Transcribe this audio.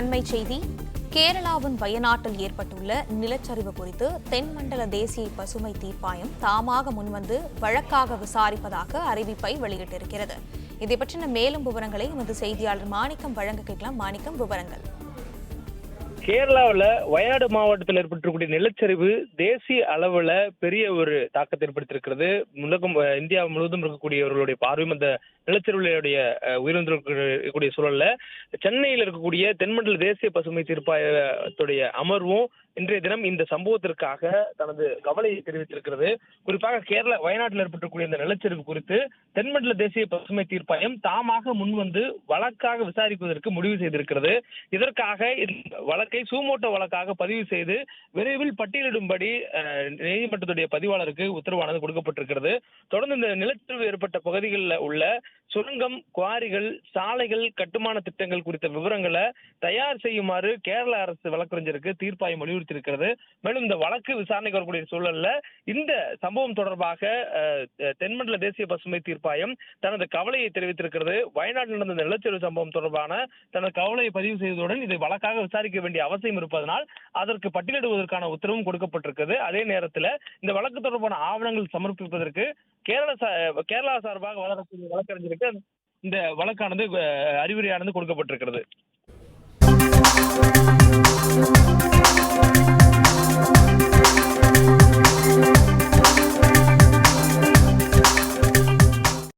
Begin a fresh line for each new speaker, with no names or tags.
அண்மைச் செய்தி. கேரளாவின் வயநாட்டில் ஏற்பட்டுள்ள நிலச்சரிவு குறித்து தென்மண்டல தேசிய பசுமை தீர்ப்பாயம் தாமாக முன்வந்து வழக்காக விசாரிப்பதாக அறிவிப்பை வெளியிட்டிருக்கிறது. இதை பற்றின மேலும் விவரங்களை எமது செய்தியாளர் மாணிக்கம் வழங்க கேட்கலாம். மாணிக்கம், விவரங்கள்.
கேரளாவில் வயநாடு மாவட்டத்தில் ஏற்பட்டிருக்கக்கூடிய நிலச்சரிவு தேசிய அளவில் பெரிய ஒரு தாக்கத்தை ஏற்படுத்தியிருக்கிறது. இந்தியா முழுவதும் இருக்கக்கூடியவர்களுடைய பார்வையும் அந்த நிலச்சரிவுடைய உயிரிழந்திருக்கக்கூடிய சூழல்ல சென்னையில் இருக்கக்கூடிய தென்மண்டல தேசிய பசுமை தீர்ப்பாயத்துடைய அமர்வும் இன்றைய தினம் இந்த சம்பவத்திற்காக தனது கவலையை தெரிவித்திருக்கிறது. குறிப்பாக வயநாட்டில் ஏற்பட்டிருக்கக்கூடிய இந்த நிலச்சரிவு குறித்து தென்மண்டல தேசிய பசுமை தீர்ப்பாயம் தாமாக முன்வந்து வழக்காக விசாரிப்பதற்கு முடிவு செய்திருக்கிறது. இதற்காக வழக்கை சூமோட்டோ வழக்காக பதிவு செய்து விரைவில் பட்டியலிடும்படி நீதிமன்றத்துடைய பதிவாளருக்கு உத்தரவானது கொடுக்கப்பட்டிருக்கிறது. தொடர்ந்து இந்த நிலச்சரிவு ஏற்பட்ட பகுதிகளில் உள்ள சுரங்கம், குவாரிகள், சாலைகள், கட்டுமான திட்டங்கள் குறித்த விவரங்களை தயார் செய்யுமாறு கேரள அரசு வழக்கறிஞருக்கு தீர்ப்பாயம் வலியுறுத்தியிருக்கிறது. மேலும் இந்த வழக்கு விசாரணைக்கு வரக்கூடிய சூழல்ல இந்த சம்பவம் தொடர்பாக தென்மண்டல தேசிய பசுமை தீர்ப்பாயம் தனது கவலையை தெரிவித்திருக்கிறது. வயநாட்டில் நடந்த நிலச்சரிவு சம்பவம் தொடர்பான தனது கவலையை பதிவு செய்ததுடன் இதை வழக்காக விசாரிக்க வேண்டிய அவசியம் இருப்பதனால் அதற்கு பட்டியலிடுவதற்கான உத்தரவும் கொடுக்கப்பட்டிருக்கிறது. அதே நேரத்தில் இந்த வழக்கு தொடர்பான ஆவணங்கள் சமர்ப்பிப்பதற்கு கேரளா சார்பாக வழக்கறிஞருக்கு இந்த வழக்கானது அறிவுரையானது கொடுக்கப்பட்டிருக்கிறது.